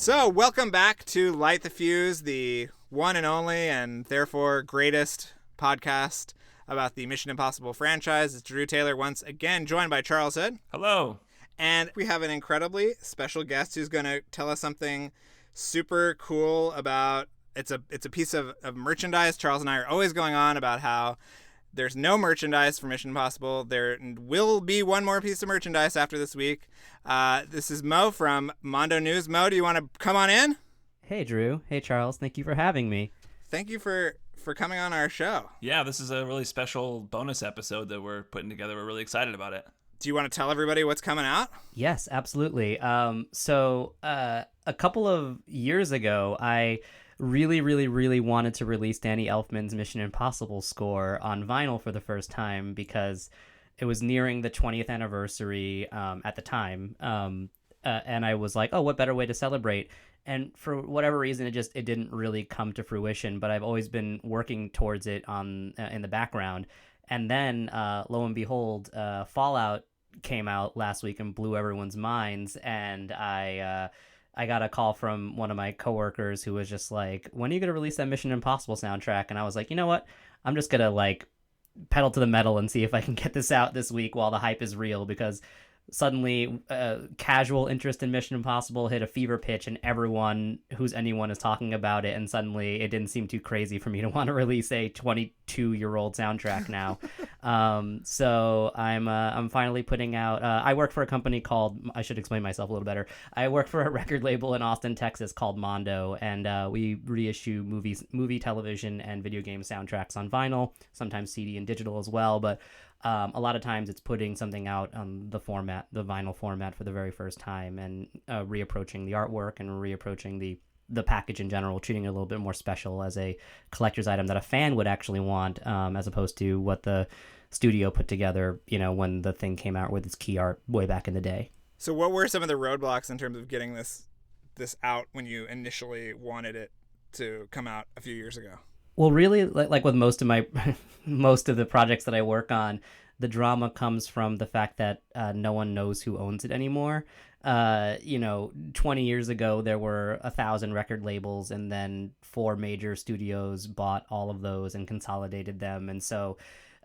So, welcome back to Light the Fuse, the one and only and therefore greatest podcast about the Mission Impossible franchise. It's Drew Taylor once again, joined by Charles Hood. Hello. And we have an incredibly special guest who's going to tell us something super cool about, it's a piece of merchandise. Charles and I are always going on about how there's no merchandise for Mission Impossible. There will be one more piece of merchandise after this week. This is Mo from Mondo News. Mo, do you want to come on in? Hey, Drew. Hey, Charles. Thank you for having me. Thank you for coming on our show. Yeah, this is a really special bonus episode that we're putting together. We're really excited about it. Do you want to tell everybody what's coming out? Yes, absolutely. So a couple of years ago, I really wanted to release Danny Elfman's Mission Impossible score on vinyl for the first time because it was nearing the 20th anniversary at the time. And I was like, oh, what better way to celebrate? And for whatever reason, it didn't really come to fruition, but I've always been working towards it in the background. And then, lo and behold, Fallout came out last week and blew everyone's minds. And I got a call from one of my coworkers who was just like, when are you going to release that Mission Impossible soundtrack? And I was like, you know what? I'm just going to pedal to the metal and see if I can get this out this week while the hype is real, because suddenly casual interest in Mission Impossible hit a fever pitch and everyone who's anyone is talking about it, and suddenly it didn't seem too crazy for me to want to release a 22-year-old soundtrack now. So I'm finally putting out I work for a company called, I should explain myself a little better. I work for a record label in Austin, Texas called Mondo, and we reissue movie, television, and video game soundtracks on vinyl, sometimes CD and digital as well, but a lot of times it's putting something out on the vinyl format for the very first time, and reapproaching the artwork and reapproaching the package in general, treating it a little bit more special as a collector's item that a fan would actually want, as opposed to what the studio put together, when the thing came out with its key art way back in the day. So what were some of the roadblocks in terms of getting this out when you initially wanted it to come out a few years ago? Well, really, like with most of the projects that I work on, the drama comes from the fact that no one knows who owns it anymore. 20 years ago, there were 1,000 record labels, and then 4 major studios bought all of those and consolidated them. And so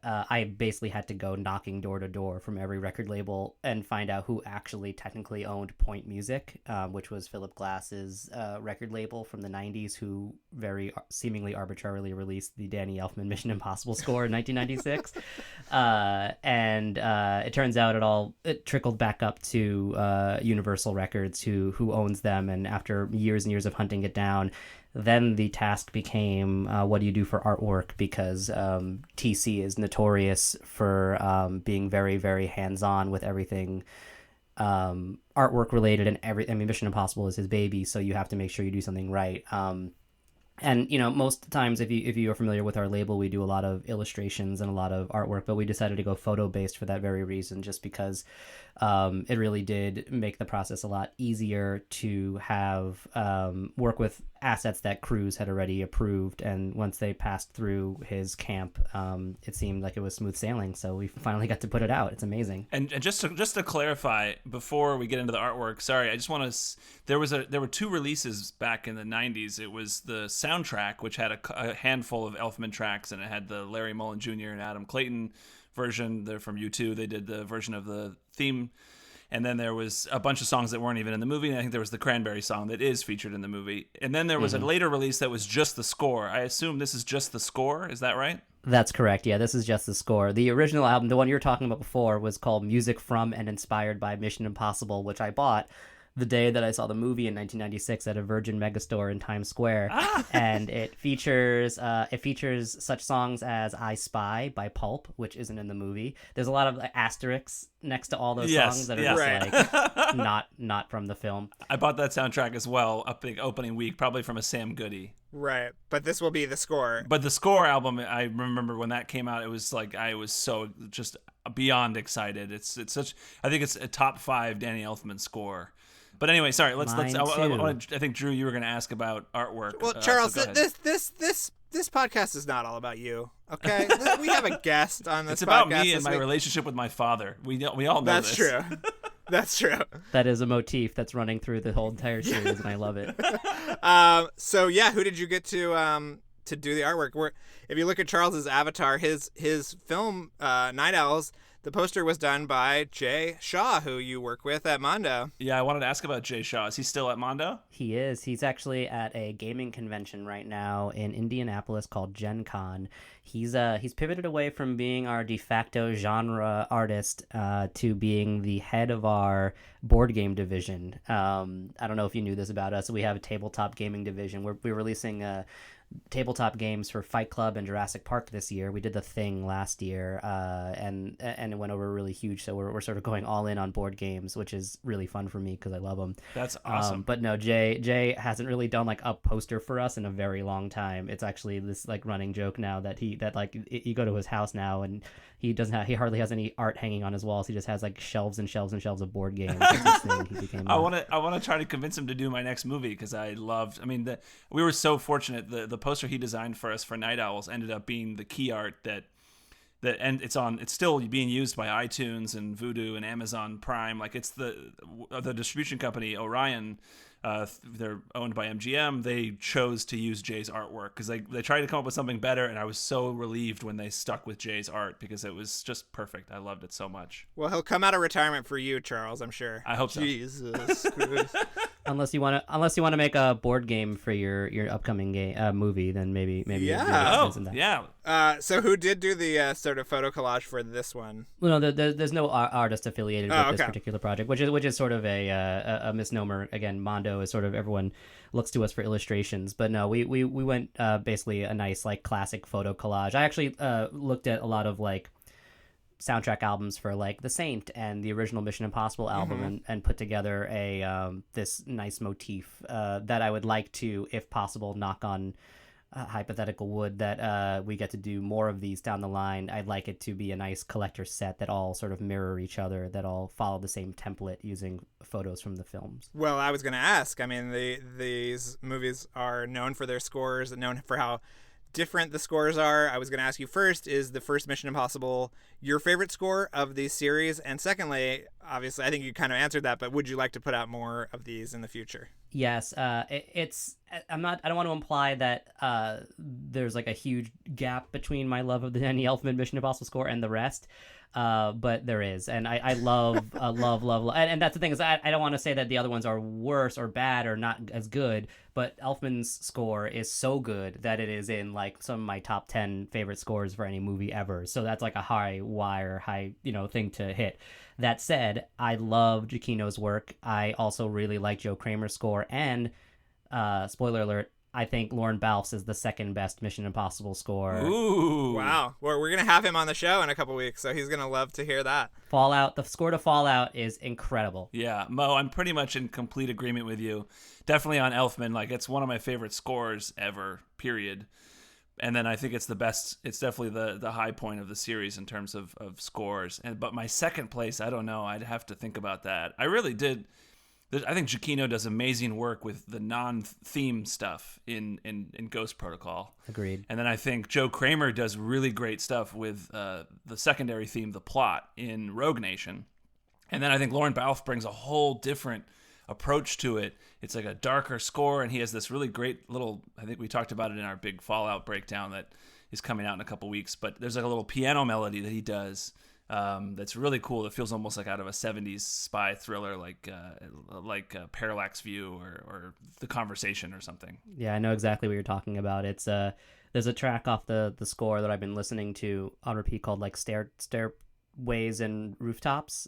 I basically had to go knocking door to door from every record label and find out who actually technically owned Point Music, which was Philip Glass's record label from the 90s, who very seemingly arbitrarily released the Danny Elfman Mission Impossible score in 1996. And it turns out it trickled back up to Universal Records, who owns them. And after years and years of hunting it down, then the task became, what do you do for artwork? Because TC is notorious for being very, very hands-on with everything artwork related, and Mission Impossible is his baby, so you have to make sure you do something right. And most times, if you are familiar with our label, we do a lot of illustrations and a lot of artwork, but we decided to go photo based for that very reason, just because it really did make the process a lot easier to have work with assets that crews had already approved, and once they passed through his camp, it seemed like it was smooth sailing. So we finally got to put it out. It's amazing. And just to clarify, before we get into the artwork, sorry, I just want to. There were 2 releases back in the 90s. It was the soundtrack, which had a handful of Elfman tracks, and it had the Larry Mullen Jr. and Adam Clayton version. They're from U2. They did the version of the theme. And then there was a bunch of songs that weren't even in the movie. And I think there was the Cranberry song that is featured in the movie. And then there was a later release that was just the score. I assume this is just the score. Is that right? That's correct. Yeah, this is just the score. The original album, the one you were talking about before, was called Music from and Inspired by Mission Impossible, which I bought the day that I saw the movie in 1996 at a Virgin Megastore in Times Square. And it features such songs as I Spy by Pulp, which isn't in the movie. There's a lot of asterisks next to all those songs that are just like not from the film. I bought that soundtrack as well, opening week, probably from a Sam Goody. Right, but this will be the score. But the score album, I remember when that came out, it was like I was so just beyond excited. It's such, I think it's a top 5 Danny Elfman score. But anyway, sorry. Let's. I think Drew, you were going to ask about artwork. Well, Charles, this podcast is not all about you. Okay, we have a guest on this. It's about podcast me and my relationship with my father. We all know that's this. True. That's true. That is a motif that's running through the whole entire series, and I love it. So yeah, who did you get to do the artwork? If you look at Charles's avatar, his film Night Owls, the poster was done by Jay Shaw, who you work with at Mondo. Yeah, I wanted to ask about Jay Shaw. Is he still at Mondo? He is. He's actually at a gaming convention right now in Indianapolis called Gen Con. He's pivoted away from being our de facto genre artist to being the head of our board game division. I don't know if you knew this about us. We have a tabletop gaming division. We're releasing tabletop games for Fight Club and Jurassic Park this year. We did The Thing last year, and it went over really huge. So we're sort of going all in on board games, which is really fun for me because I love them. That's awesome. But no, Jay hasn't really done like a poster for us in a very long time. It's actually this like running joke now that you go to his house now and he hardly has any art hanging on his walls. He just has like shelves and shelves and shelves of board games. I want to try to convince him to do my next movie because we were so fortunate. The poster he designed for us for Night Owls ended up being the key art that and it's still being used by iTunes and Vudu and Amazon Prime. Like it's the distribution company Orion. They're owned by MGM. They chose to use Jay's artwork because they tried to come up with something better, and I was so relieved when they stuck with Jay's art because it was just perfect. I loved it so much. Well, he'll come out of retirement for you, Charles. I'm sure. I hope so. Jesus Christ. Unless you want to make a board game for your upcoming movie, then maybe yeah. Yeah. So who did do the sort of photo collage for this one? Well, no, there's no artist affiliated with this okay. particular project, which is sort of a misnomer. Again, Mondo is sort of everyone looks to us for illustrations, but no, we went basically a nice like classic photo collage. I actually looked at a lot of like soundtrack albums for like The Saint and the original Mission Impossible album and put together this nice motif that I would like to, if possible, knock on hypothetical wood that we get to do more of these down the line. I'd like it to be a nice collector set that all sort of mirror each other, that all follow the same template using photos from the films. Well, I was going to ask. I mean, these movies are known for their scores and known for how different the scores are. I was going to ask you first, is the first Mission Impossible your favorite score of these series? And secondly, obviously, I think you kind of answered that, but would you like to put out more of these in the future? Yes, I don't want to imply that there's like a huge gap between my love of the Danny Elfman Mission Impossible score and the rest. But there is, and I love, and that's the thing is I don't want to say that the other ones are worse or bad or not as good, but Elfman's score is so good that it is in like some of my top 10 favorite scores for any movie ever. So that's like a high thing to hit. That said, I love Giacchino's work. I also really like Joe Kramer's score, and spoiler alert, I think Lorne Balfe's is the second best Mission Impossible score. Ooh. Wow. Well, we're going to have him on the show in a couple weeks, so he's going to love to hear that. Fallout, the score to Fallout is incredible. Yeah, Mo, I'm pretty much in complete agreement with you. Definitely on Elfman. Like, it's one of my favorite scores ever, period. And then I think it's the best. It's definitely the high point of the series in terms of scores. But my second place, I don't know. I'd have to think about that. I really did. I think Giacchino does amazing work with the non-theme stuff in Ghost Protocol. Agreed. And then I think Joe Kramer does really great stuff with the secondary theme, the plot, in Rogue Nation. And then I think Lorne Balfe brings a whole different approach to it. It's like a darker score, and he has this really great little, I think we talked about it in our big Fallout breakdown that is coming out in a couple weeks, but there's like a little piano melody that he does that's really cool. It feels almost like out of a 70s spy thriller, like Parallax View or The Conversation or something. Yeah, I know exactly what you're talking about. It's there's a track off the score that I've been listening to on repeat called like Stairways and Rooftops,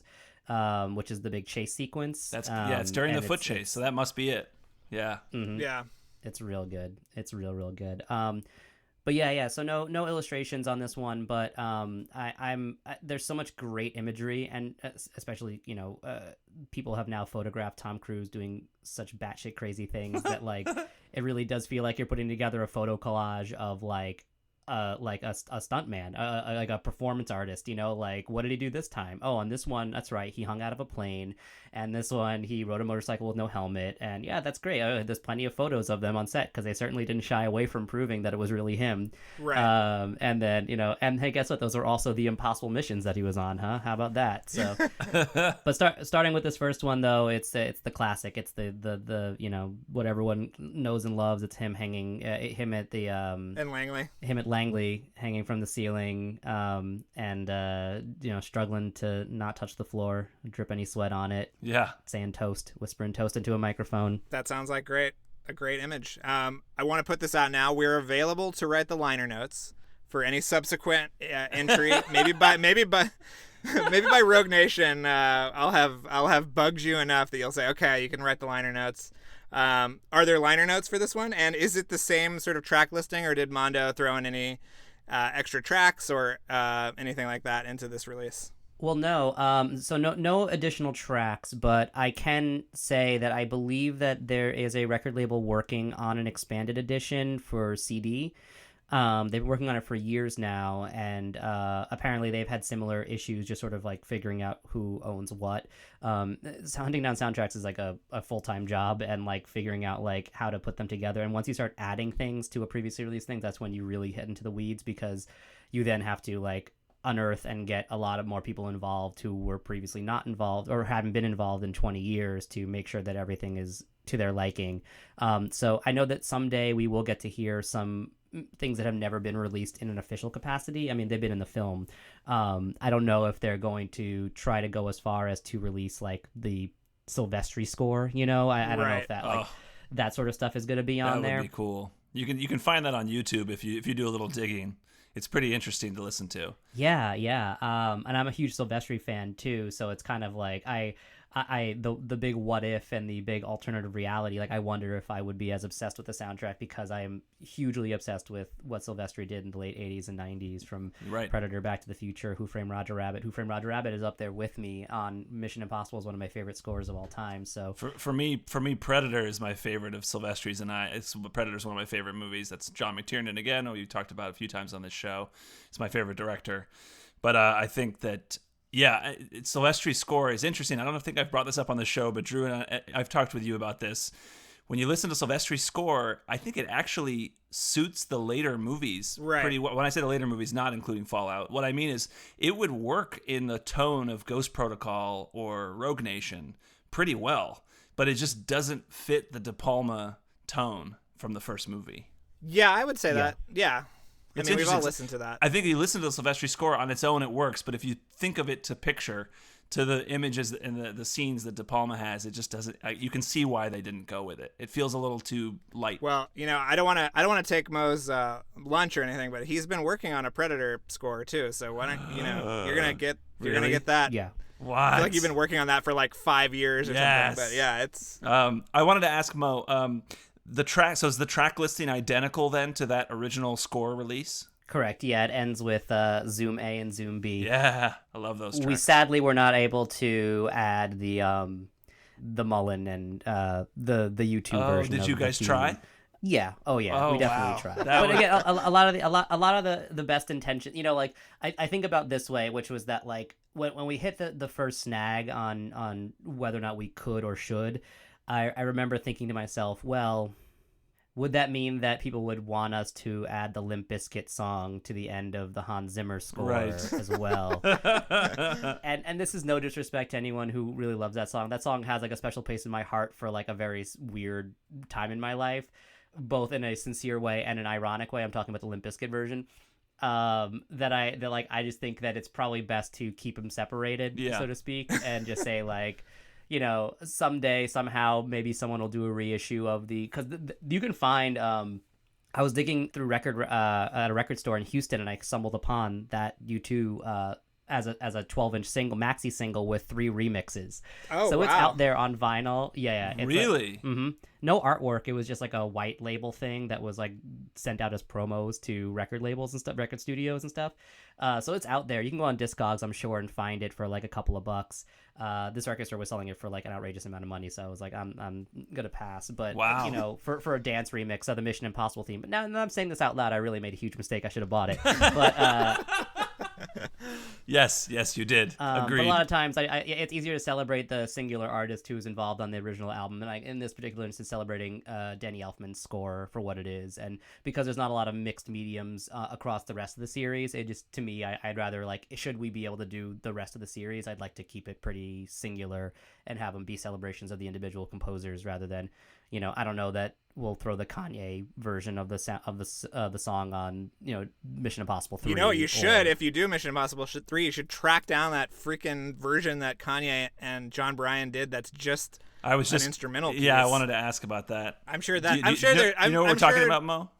which is the big chase sequence. It's during the foot chase, so that must be it. Yeah. Mm-hmm. Yeah. It's real good. It's real good. But yeah. So no illustrations on this one, but there's so much great imagery, and especially people have now photographed Tom Cruise doing such batshit crazy things that like it really does feel like you're putting together a photo collage of like like a stuntman, like a performance artist, you know, like what did he do this time? Oh, on this one, that's right, he hung out of a plane, and this one he rode a motorcycle with no helmet, and yeah, that's great. There's plenty of photos of them on set because they certainly didn't shy away from proving that it was really him. Right. And then, you know, and hey, guess what? Those are also the impossible missions that he was on, huh? How about that? So, but starting with this first one though, it's the classic. It's the you know, what everyone knows and loves. It's him hanging, him at the And Langley. him at Langley hanging from the ceiling, and you know, struggling to not touch the floor, drip any sweat on it. Yeah. Saying toast, whispering toast into a microphone. That sounds like a great image. I want to put this out now. We're available to write the liner notes for any subsequent entry. maybe by Rogue Nation, I'll have bugged you enough that you'll say, okay, you can write the liner notes. Are there liner notes for this one? And is it the same sort of track listing, or did Mondo throw in any extra tracks or anything like that into this release? Well, no. So no additional tracks, but I can say that I believe that there is a record label working on an expanded edition for CD. They've been working on it for years now, and apparently they've had similar issues just sort of like figuring out who owns what. Hunting down soundtracks is like a full-time job, and like figuring out like how to put them together. And once you start adding things to a previously released thing, that's when you really hit into the weeds, because you then have to like unearth and get a lot of more people involved who were previously not involved or hadn't been involved in 20 years to make sure that everything is to their liking. So I know that someday we will get to hear some things that have never been released in an official capacity. I mean, they've been in the film. I don't know if they're going to try to go as far as to release like the Silvestri score, you know. I don't know if that like that sort of stuff is going to be on there. That would be cool. You can find that on YouTube if you do a little digging. It's pretty interesting to listen to. Yeah. And I'm a huge Silvestri fan too, so it's kind of like the big what if and the big alternative reality. Like I wonder if I would be as obsessed with the soundtrack, because I am hugely obsessed with what Silvestri did in the late 80s and 90s, from Predator, Back to the Future, Who Framed Roger Rabbit. Who Framed Roger Rabbit is up there with me on Mission Impossible is one of my favorite scores of all time. So for me, Predator is my favorite of Silvestri's, and Predator's one of my favorite movies. That's John McTiernan again, who we talked about a few times on this show. It's my favorite director. But I think that Silvestri's score is interesting. I don't think I've brought this up on the show, but Drew and I've talked with you about this. When you listen to Silvestri's score, I think it actually suits the later movies pretty well. When I say the later movies, not including Fallout, what I mean is it would work in the tone of Ghost Protocol or Rogue Nation pretty well, but it just doesn't fit the De Palma tone from the first movie. Yeah, I would say that. Yeah. I mean, we've all listened to that. I think if you listen to the Silvestri score on its own, it works. But if you think of it to picture, to the images and the scenes that De Palma has, it just doesn't. You can see why they didn't go with it. It feels a little too light. Well, you know, I don't want to take Mo's lunch or anything, but he's been working on a Predator score too. So why don't you're gonna get that? Yeah. What? I feel like you've been working on that for like 5 years or something. But yeah, it's. I wanted to ask Mo. The track. So is the track listing identical then to that original score release? Correct. Yeah, it ends with Zoom A and Zoom B. Yeah, I love those tracks. We sadly were not able to add the Mullen and the YouTube version. Did you guys try? Yeah. Oh yeah. We definitely tried. That but again, a lot of the best intention. You know, like I think about this way, which was that like when we hit the first snag on whether or not we could or should. I remember thinking to myself, well, would that mean that people would want us to add the Limp Bizkit song to the end of the Hans Zimmer score as well? And this is no disrespect to anyone who really loves that song. That song has like a special place in my heart for like a very weird time in my life, both in a sincere way and an ironic way. I'm talking about the Limp Bizkit version. I just think that it's probably best to keep them separated, so to speak, and just say like, you know, someday, somehow, maybe someone will do a reissue of because you can find. I was digging through at a record store in Houston, and I stumbled upon that U2 as a 12-inch single, maxi single with 3 remixes. Oh, so wow. it's out there on vinyl. Yeah. It's Really? No artwork. It was just like a white label thing that was like sent out as promos to record labels and stuff, record studios and stuff. So it's out there. You can go on Discogs, I'm sure, and find it for like a couple of bucks. This record store was selling it for like an outrageous amount of money, so I was like, I'm gonna pass. But Wow. you know, for a dance remix of the Mission Impossible theme. But now I'm saying this out loud, I really made a huge mistake. I should have bought it. But Yes, you did. but Agreed. a lot of times, it's easier to celebrate the singular artist who's involved on the original album. And in this particular instance, celebrating Danny Elfman's score for what it is. And because there's not a lot of mixed mediums across the rest of the series, it just, to me, I'd rather, like, should we be able to do the rest of the series, I'd like to keep it pretty singular and have them be celebrations of the individual composers rather than, you know, I don't know that we'll throw the Kanye version of the song on, you know, Mission Impossible 3. You know what you should, if you do Mission Impossible 3, you should track down that freaking version that Kanye and John Bryan did that's just an instrumental piece. Yeah, I wanted to ask about that. I'm sure that... You know what we're talking about, Mo?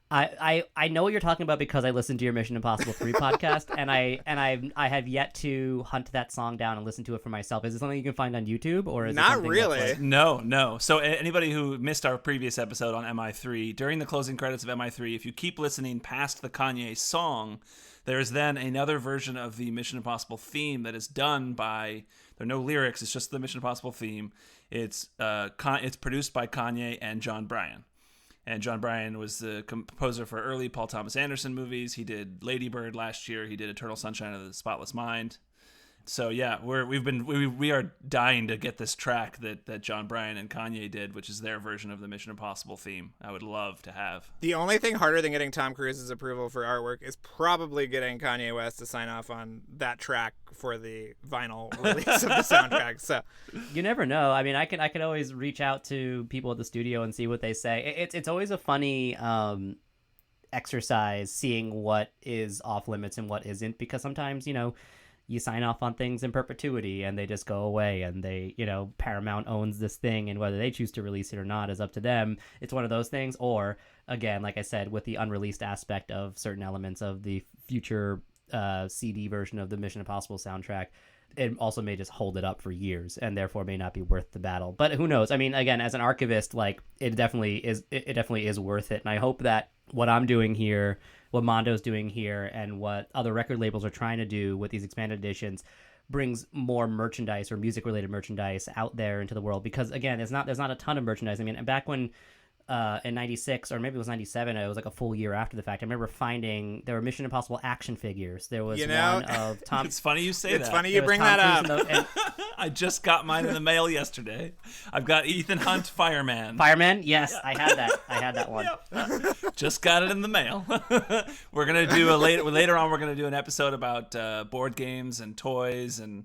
I know what you're talking about because I listened to your Mission Impossible 3 podcast, and I have yet to hunt that song down and listen to it for myself. Is it something you can find on YouTube, or is Not it something really? that's like... No. So anybody who missed our previous episode on MI3, during the closing credits of MI3, if you keep listening past the Kanye song, there is then another version of the Mission Impossible theme that is done by... There are no lyrics. It's just the Mission Impossible theme. It's produced by Kanye and John Bryan. And John Bryan was the composer for early Paul Thomas Anderson movies. He did Lady Bird last year. He did Eternal Sunshine of the Spotless Mind. So yeah, we are dying to get this track that John Bryan and Kanye did, which is their version of the Mission Impossible theme. I would love to have. The only thing harder than getting Tom Cruise's approval for artwork is probably getting Kanye West to sign off on that track for the vinyl release of the soundtrack. So you never know. I mean, I can always reach out to people at the studio and see what they say. It's always a funny exercise seeing what is off limits and what isn't, because sometimes, you know, you sign off on things in perpetuity and they just go away, and they, you know, Paramount owns this thing, and whether they choose to release it or not is up to them. It's one of those things. Or again, like I said, with the unreleased aspect of certain elements of the future CD version of the Mission Impossible soundtrack, it also may just hold it up for years and therefore may not be worth the battle. But who knows? I mean, again, as an archivist, like, it definitely is worth it. And I hope that what I'm doing here, what Mondo's doing here, and what other record labels are trying to do with these expanded editions brings more merchandise or music related merchandise out there into the world. Because again, there's not a ton of merchandise. I mean, back when in 96, or maybe it was 97, it was like a full year after the fact, I remember finding there were Mission Impossible action figures. There was one of Tom. It's funny you say that. It's funny you bring that up. I just got mine in the mail yesterday. I've got Ethan Hunt Fireman. Yes, yeah. I had that one. Just got it in the mail. We're gonna do later on. We're gonna do an episode about board games and toys and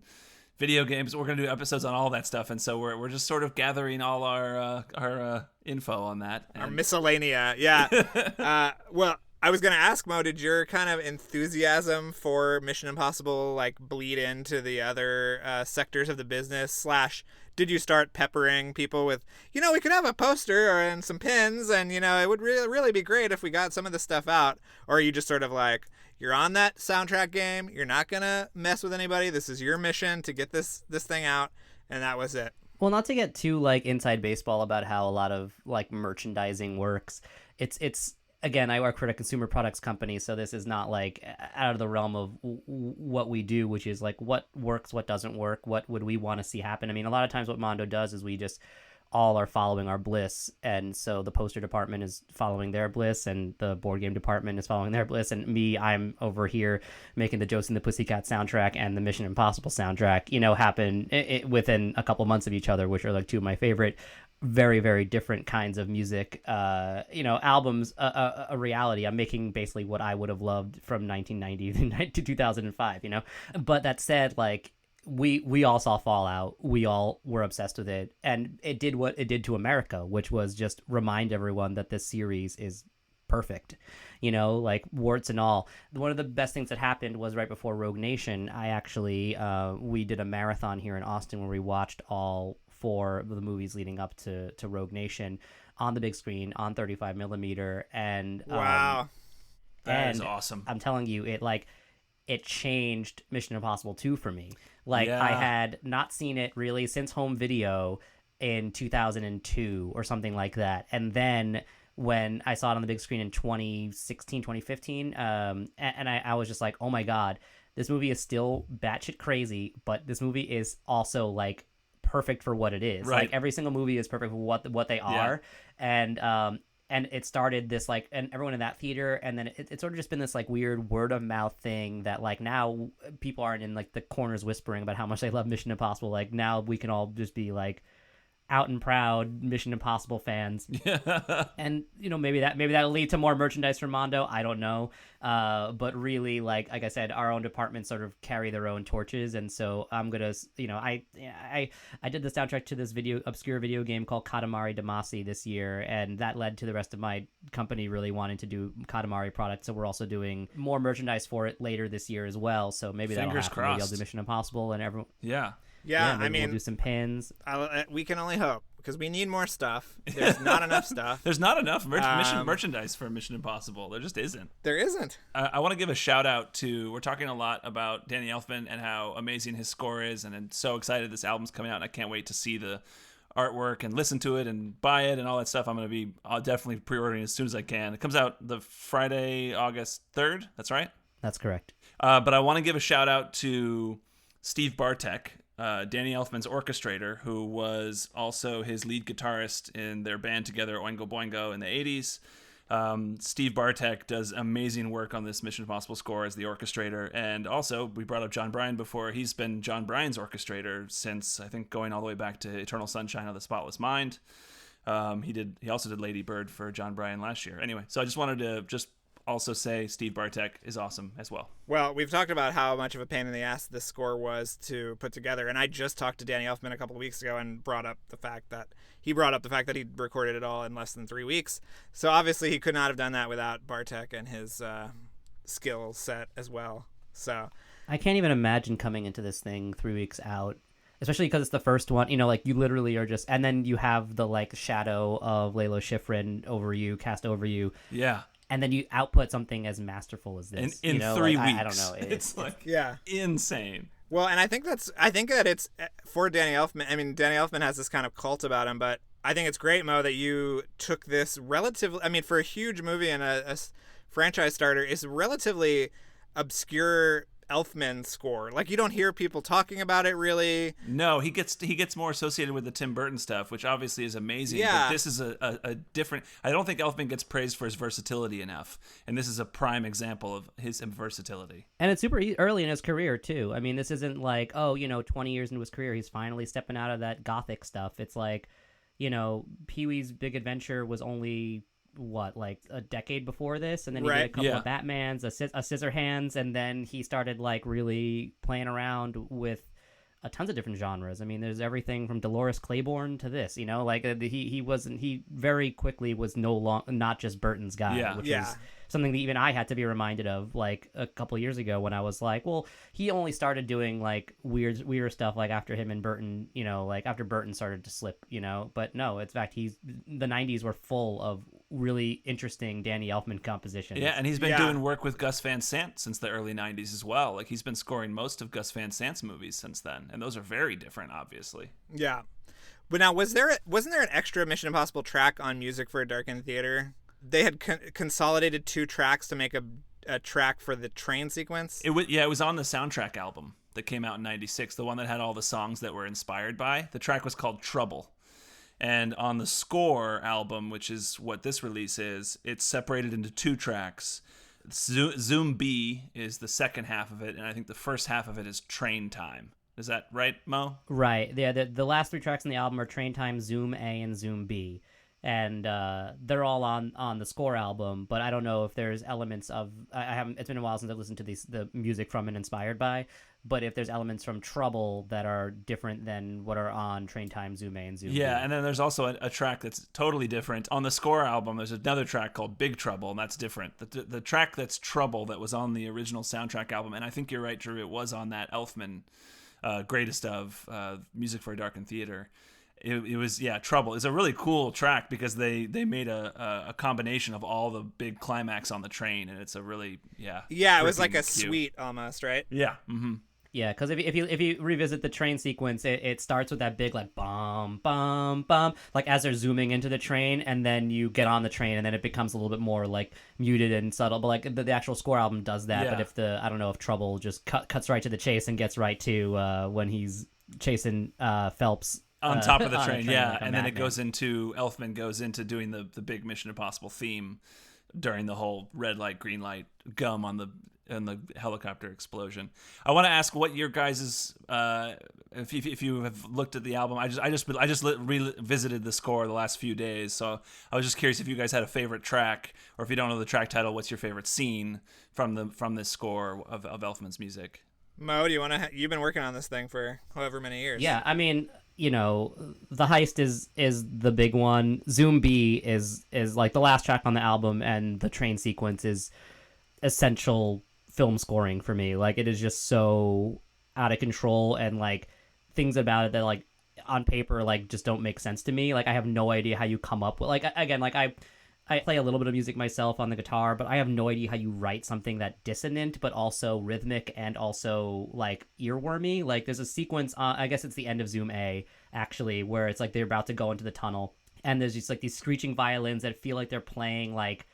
video games. We're gonna do episodes on all that stuff, and so we're just sort of gathering all our info on that. Our miscellanea, yeah. Well, I was gonna ask, Mo, did your kind of enthusiasm for Mission Impossible like bleed into the other sectors of the business? / did you start peppering people with, you know, we could have a poster and some pins, and, you know, it would really be great if we got some of this stuff out? Or are you just sort of like, you're on that soundtrack game, you're not gonna mess with anybody, this is your mission to get this thing out, and that was it? Well, not to get too like inside baseball about how a lot of like merchandising works. It's again, I work for a consumer products company, so this is not like out of the realm of what we do, which is like what works, what doesn't work, what would we want to see happen. I mean, a lot of times what Mondo does is we just all are following our bliss, and so the poster department is following their bliss, and the board game department is following their bliss, and I'm over here making the Josie and the Pussycat soundtrack and the Mission Impossible soundtrack, you know, happen within a couple months of each other, which are like two of my favorite very, very different kinds of music, you know, albums, a reality. I'm making basically what I would have loved from 1990 to 2005, you know. But that said, like, we all saw Fallout. We all were obsessed with it, and it did what it did to America, which was just remind everyone that this series is perfect, you know, like warts and all. One of the best things that happened was right before Rogue Nation. I actually we did a marathon here in Austin where we watched all 4 of the movies leading up to Rogue Nation on the big screen on 35 millimeter, and wow, that is awesome. I'm telling you, it it changed Mission Impossible 2 for me. Like, Yeah. I had not seen it really since home video in 2002 or something like that. And then when I saw it on the big screen in 2016, 2015, and I was just like, oh my God, this movie is still batshit crazy, but this movie is also like perfect for what it is. Right. Like every single movie is perfect for what they are. And it started this like, and everyone in that theater, and then it's sort of just been this like weird word of mouth thing that like now people aren't in like the corners whispering about how much they love Mission Impossible. Like now we can all just be like out and proud Mission Impossible fans. And maybe that'll lead to more merchandise from Mondo. I don't know. But really, like I said, our own departments sort of carry their own torches, and so I'm gonna, I did the soundtrack to this obscure video game called Katamari Damacy this year, and that led to the rest of my company really wanting to do Katamari products. So we're also doing more merchandise for it later this year as well. So maybe that'll happen. Crossed. Maybe I'll do Mission Impossible, and everyone. Yeah, I mean, we'll do some pins. We can only hope, because we need more stuff. There's not enough stuff. There's not enough mission merchandise for Mission Impossible. There just isn't. There isn't. I want to give a shout out to, we're talking a lot about Danny Elfman and how amazing his score is, and I'm so excited this album's coming out, and I can't wait to see the artwork and listen to it and buy it and all that stuff. I'll definitely pre-ordering as soon as I can. It comes out the Friday, August 3rd. That's right? That's correct. But I want to give a shout out to Steve Bartek, Danny Elfman's orchestrator, who was also his lead guitarist in their band together, Oingo Boingo, in the 80s. Steve Bartek does amazing work on this Mission Impossible score as the orchestrator. And also, we brought up John Bryan before. He's been John Bryan's orchestrator since, I think, going all the way back to Eternal Sunshine of the Spotless Mind. He also did Lady Bird for John Bryan last year. Anyway, so I just wanted to also say Steve Bartek is awesome as well. Well, we've talked about how much of a pain in the ass this score was to put together, and I just talked to Danny Elfman a couple of weeks ago and brought up the fact that he recorded it all in less than 3 weeks. So obviously he could not have done that without Bartek and his skill set as well. So I can't even imagine coming into this thing 3 weeks out, especially because it's the first one. Like you literally are just, and then you have the like shadow of Lalo Schifrin cast over you. Yeah. And then you output something as masterful as this. In 3 weeks. I don't know. It's like insane. Well, and I think that it's for Danny Elfman. I mean, Danny Elfman has this kind of cult about him, but I think it's great, Mo, that you took this relatively, I mean, for a huge movie and a franchise starter, it's relatively obscure Elfman score. Like, you don't hear people talking about it really. No, he gets more associated with the Tim Burton stuff, which obviously is amazing. Yeah. But this is a different. I don't think Elfman gets praised for his versatility enough, and this is a prime example of his versatility. And it's super early in his career too. I mean, this isn't like 20 years into his career, he's finally stepping out of that gothic stuff. It's like, Pee-wee's Big Adventure was only like a decade before this, and then he did a couple of Batmans, a Scissorhands, and then he started like really playing around with tons of different genres. I mean, there's everything from Dolores Claiborne to this, like he very quickly was not just Burton's guy, which is something that even I had to be reminded of like a couple of years ago when I was like, well, he only started doing like weird stuff like after him and Burton, like after Burton started to slip, but no, in fact, the 90s were full of really interesting Danny Elfman compositions. Yeah, and he's been doing work with Gus Van Sant since the early 90s as well. Like, he's been scoring most of Gus Van Sant's movies since then, and those are very different, obviously. Yeah. But now, wasn't there an extra Mission Impossible track on Music for a Darkened Theater? They had consolidated 2 tracks to make a track for the train sequence? It was on the soundtrack album that came out in 96, the one that had all the songs that were inspired by. The track was called Trouble. And on the score album, which is what this release is, it's separated into 2 tracks. Zoom B is the second half of it, and I think the first half of it is Train Time. Is that right, Mo? Right. Yeah, the last 3 tracks on the album are Train Time, Zoom A, and Zoom B. And they're all on the score album, but I don't know if there's elements of it's been a while since I've listened to the music from and inspired by, but if there's elements from Trouble that are different than what are on Train Time, Zoom A, and Zoom B. And then there's also a track that's totally different. On the score album, there's another track called Big Trouble, and that's different. The track that's Trouble that was on the original soundtrack album, and I think you're right, Drew, it was on that Elfman Greatest of Music for a Darkened Theater. it was Trouble. It's a really cool track because they made a combination of all the big climax on the train, and it's a really it was like a cute suite almost, right? Yeah. Mm-hmm. Yeah, because if you revisit the train sequence, it starts with that big like bum bum bum, like as they're zooming into the train, and then you get on the train, and then it becomes a little bit more like muted and subtle. But like the actual score album does that. Yeah. But I don't know if Trouble just cuts right to the chase and gets right to when he's chasing Phelps on top of the train, like and then it goes into Elfman goes into doing the big Mission Impossible theme during the whole red light, green light gum on the helicopter explosion. I want to ask what your guys's if you have looked at the album. I just revisited the score the last few days, so I was just curious if you guys had a favorite track, or if you don't know the track title, what's your favorite scene from this score of Elfman's music? Mo, do you want to? You've been working on this thing for however many years. Yeah, I mean, the heist is the big one. Zoom B is like the last track on the album, and the train sequence is essential film scoring for me. Like, it is just so out of control, and like things about it that like on paper like just don't make sense to me. Like, I have no idea how you come up with, like, again, like I play a little bit of music myself on the guitar, but I have no idea how you write something that dissonant but also rhythmic and also like earwormy. Like, there's a sequence, I guess it's the end of Zoom A actually, where it's like they're about to go into the tunnel, and there's just like these screeching violins that feel like they're playing like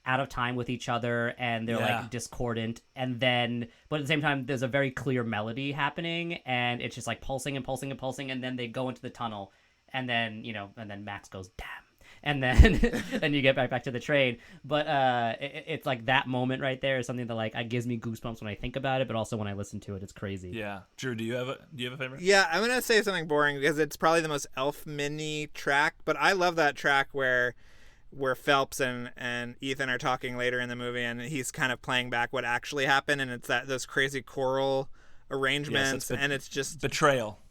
out of time with each other, and they're like discordant, and then but at the same time there's a very clear melody happening, and it's just like pulsing and pulsing and pulsing, and then they go into the tunnel, and then and then Max goes damn, and then then you get back to the train. But it's like that moment right there is something that like it gives me goosebumps when I think about it, but also when I listen to it, it's crazy. Yeah. Drew, do you have a favorite? Yeah, I'm gonna say something boring because it's probably the most Elfman-y track, but I love that track where Phelps and Ethan are talking later in the movie, and he's kind of playing back what actually happened, and it's those crazy choral arrangements, and it's just Betrayal.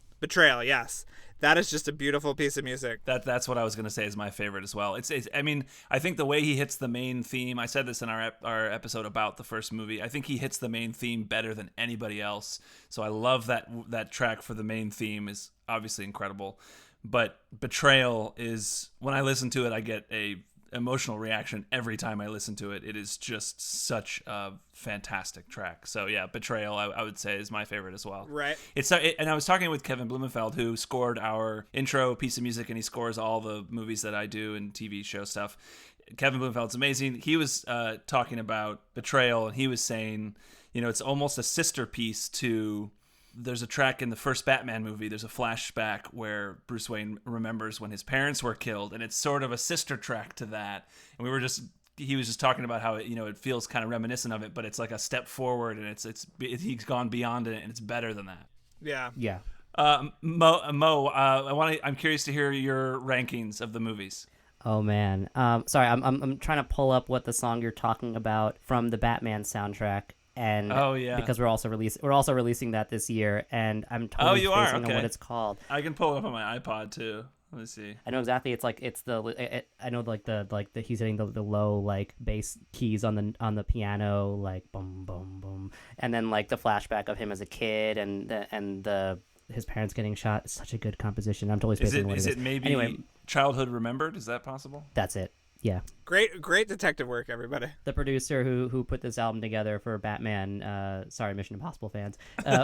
Yes, that is just a beautiful piece of music. That's what I was going to say is my favorite as well. It's I mean, I think the way he hits the main theme, I said this in our episode about the first movie, I think he hits the main theme better than anybody else. So I love that track for the main theme is obviously incredible. But Betrayal is, when I listen to it, I get a emotional reaction every time I listen to it. It is just such a fantastic track. So yeah, Betrayal I would say is my favorite as well. Right. And I was talking with Kevin Blumenfeld, who scored our intro piece of music, and he scores all the movies that I do and TV show stuff. Kevin Blumenfeld's amazing. He was talking about Betrayal, and he was saying, it's almost a sister piece to. There's a track in the first Batman movie. There's a flashback where Bruce Wayne remembers when his parents were killed, and it's sort of a sister track to that. And he was just talking about how it feels kind of reminiscent of it, but it's like a step forward, and he's gone beyond it, and it's better than that. Yeah. Yeah. Mo, I'm curious to hear your rankings of the movies. Oh man. Sorry, I'm trying to pull up what the song you're talking about from the Batman soundtrack. And because we're also releasing that this year, and I'm totally spacing on what it's called. I can pull it up on my iPod too. Let me see. I know exactly. It's like I know the he's hitting the low like bass keys on the piano, like boom boom boom, and then like the flashback of him as a kid and his parents getting shot. It's such a good composition. I'm totally spacing on what it is. Is it maybe anyway? Childhood Remembered? Is that possible? That's it. Yeah. Great detective work, everybody. The producer who put this album together for Batman, sorry, Mission Impossible fans,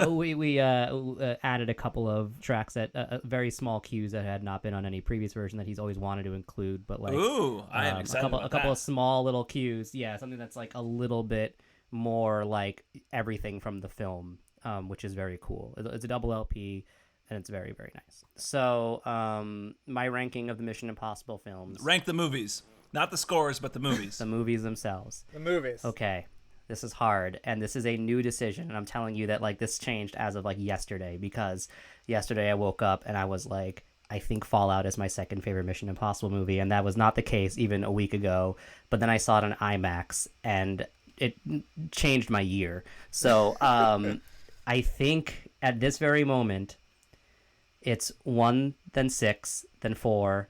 we added a couple of tracks that very small cues that had not been on any previous version that he's always wanted to include, but like I am excited about a couple of small little cues, something that's like a little bit more like everything from the film, which is very cool. It's a double LP. And it's very, very nice. So, my ranking of the Mission Impossible films. Rank the movies. Not the scores, but the movies. The movies themselves. The movies. Okay. This is hard. And this is a new decision. And I'm telling you that, like, this changed as of, like, yesterday. Because yesterday I woke up and I was like, I think Fallout is my second favorite Mission Impossible movie. And that was not the case even a week ago. But then I saw it on IMAX. And it changed my year. So, I think at this very moment, it's 1, then 6, then 4,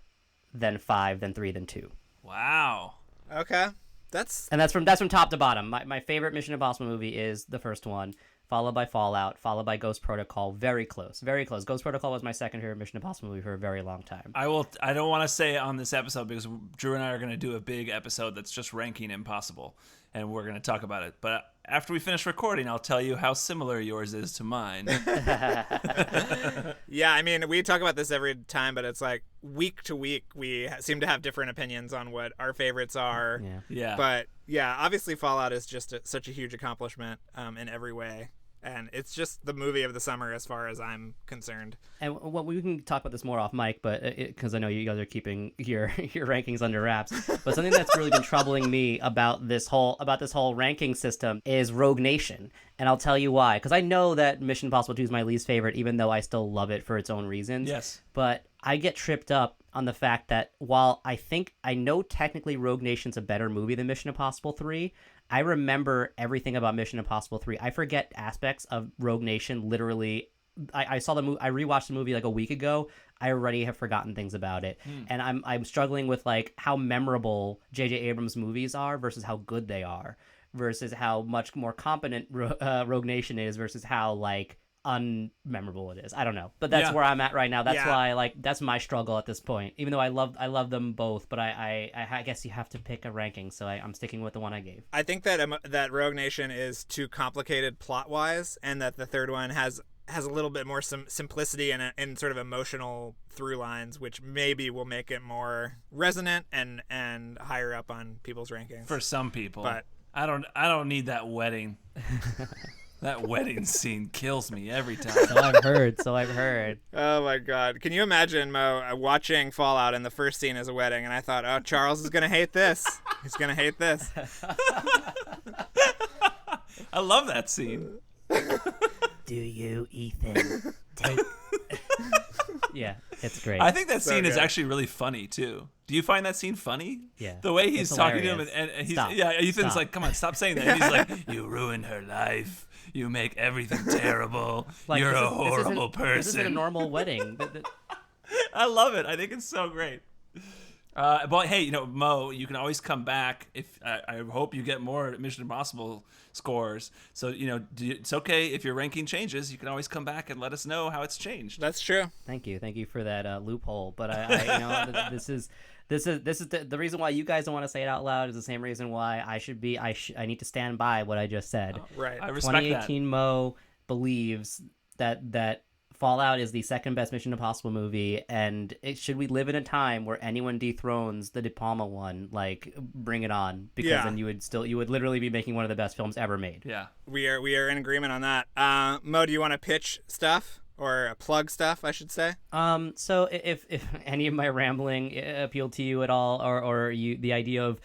then 5, then 3, then 2. Wow. Okay. That's from top to bottom. My favorite Mission Impossible movie is the first one, followed by Fallout, followed by Ghost Protocol. Very close, very close. Ghost Protocol was my second favorite Mission Impossible movie for a very long time. I don't want to say it on this episode because Drew and I are going to do a big episode that's just ranking Impossible, and we're going to talk about it. But after we finish recording, I'll tell you how similar yours is to mine. Yeah, I mean, we talk about this every time, but it's like week to week we seem to have different opinions on what our favorites are. Yeah. But yeah, obviously Fallout is just such a huge accomplishment in every way. And it's just the movie of the summer as far as I'm concerned. And we can talk about this more off mic, but because I know you guys are keeping your rankings under wraps. But something that's really been troubling me about this whole ranking system is Rogue Nation, and I'll tell you why. Because I know that Mission Impossible 2 is my least favorite, even though I still love it for its own reasons. Yes. But I get tripped up on the fact that while I know technically Rogue Nation's a better movie than Mission Impossible 3, I remember everything about Mission Impossible 3. I forget aspects of Rogue Nation literally. I saw the movie. I rewatched the movie like a week ago. I already have forgotten things about it, and I'm struggling with like how memorable J.J. Abrams' movies are versus how good they are, versus how much more competent Rogue Nation is versus how like unmemorable it is. I don't know, but that's where I'm at right now. That's why that's my struggle at this point. Even though I love them both, but I guess you have to pick a ranking, so I'm sticking with the one I gave. I think that Rogue Nation is too complicated plot wise, and that the third one has a little bit more simplicity and sort of emotional through lines, which maybe will make it more resonant and higher up on people's rankings For some people, but I don't need that wedding. That wedding scene kills me every time. So I've heard. Oh my God. Can you imagine, Mo, watching Fallout and the first scene is a wedding, and I thought, oh, Charles is going to hate this. He's going to hate this. I love that scene. Do you, Ethan? Yeah, it's great. I think that scene is good. actually really funny, too. Do you find that scene funny? Yeah. The way he's It's talking to him, hilarious. and he's, Stop. Ethan's Stop. like, come on, stop saying that. And he's like, you ruined her life. You make everything terrible. You're a horrible person. This isn't a normal wedding. I love it. I think it's so great. But hey, Mo, you can always come back. If I hope you get more Mission Impossible scores. So it's okay if your ranking changes. You can always come back and let us know how it's changed. That's true. Thank you for that loophole. But this is the reason why you guys don't want to say it out loud is the same reason why I need to stand by what I just said. Right. I respect 2018 that. Mo believes that Fallout is the second best Mission Impossible movie, and should we live in a time where anyone dethrones the De Palma one, like bring it on, because then you would literally be making one of the best films ever made. Yeah. We are in agreement on that. Mo, do you want to pitch stuff? Or plug stuff, I should say. So if any of my rambling appealed to you at all, or the idea of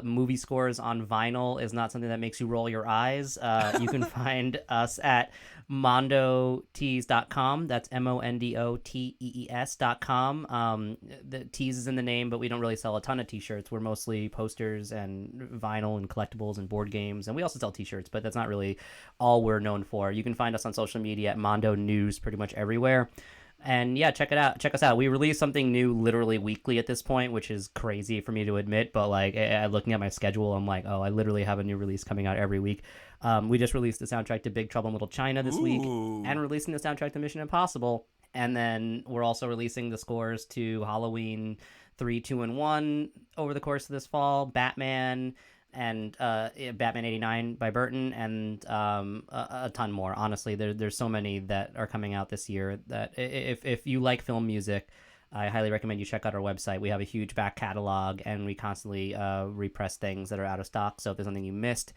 movie scores on vinyl is not something that makes you roll your eyes, you can find us at mondotees.com. That's mondotees.com. The tees is in the name, but we don't really sell a ton of t-shirts. We're mostly posters and vinyl and collectibles and board games, and we also sell t-shirts, but that's not really all we're known for. You can find us on social media at Mondo News pretty much everywhere. And yeah, check us out. We release something new literally weekly at this point, which is crazy for me to admit, but like looking at my schedule, I'm like, oh, I literally have a new release coming out every week. We just released the soundtrack to Big Trouble in Little China this week, and releasing the soundtrack to Mission Impossible. And then we're also releasing the scores to Halloween 3, 2, and 1 over the course of this fall, Batman, and Batman 89 by Burton, and a ton more. Honestly, there's so many that are coming out this year that if you like film music, I highly recommend you check out our website. We have a huge back catalog, and we constantly repress things that are out of stock. So if there's something you missed,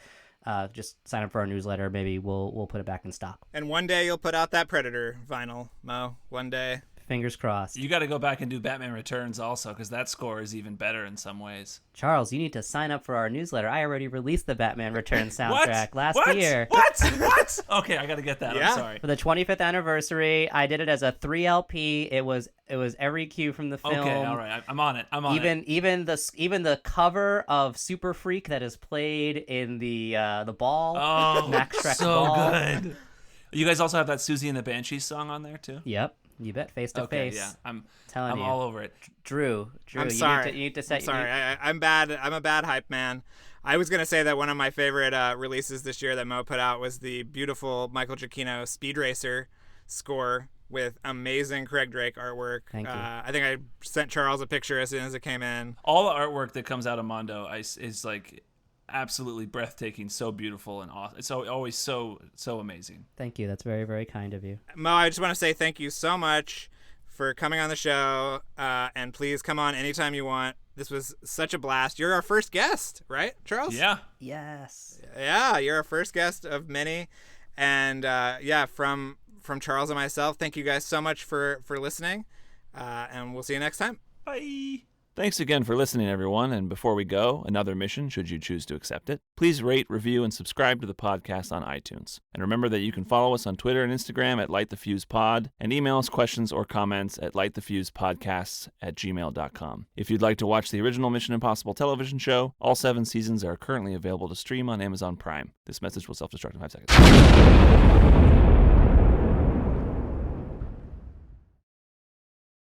just sign up for our newsletter. Maybe we'll put it back in stock. And one day you'll put out that Predator vinyl, Mo. One day. Fingers crossed. You got to go back and do Batman Returns also, because that score is even better in some ways. Charles, you need to sign up for our newsletter. I already released the Batman Returns soundtrack last year. What? Okay, I got to get that. Yeah. I'm sorry. For the 25th anniversary, I did it as a 3 LP. It was every cue from the film. Okay, all right. I'm on it. Even the cover of Super Freak that is played in the ball. Oh, Max Shrek so ball. good. You guys also have that Susie and the Banshees song on there too? Yep. You bet, face to Okay, face. yeah, I'm Telling you. all over it. Drew, I'm you sorry. need to set. I'm sorry. I'm bad. I'm a bad hype man. I was gonna say that one of my favorite releases this year that Mo put out was the beautiful Michael Giacchino Speed Racer score with amazing Craig Drake artwork. Thank you. I think I sent Charles a picture as soon as it came in. All the artwork that comes out of Mondo is like absolutely breathtaking, so beautiful and awesome. It's always so amazing. Thank you. That's very, very kind of you. Mo, I just want to say thank you so much for coming on the show, and please come on anytime you want. This was such a blast. You're our first guest, right, Charles? Yeah. Yes. Yeah, you're our first guest of many. And from Charles and myself, thank you guys so much for listening, and we'll see you next time. Bye. Thanks again for listening, everyone. And before we go, another mission, should you choose to accept it. Please rate, review, and subscribe to the podcast on iTunes. And remember that you can follow us on Twitter and Instagram at LightTheFusePod, and email us questions or comments at lightthefusepodcasts@gmail.com. If you'd like to watch the original Mission Impossible television show, all 7 seasons are currently available to stream on Amazon Prime. This message will self-destruct in 5 seconds.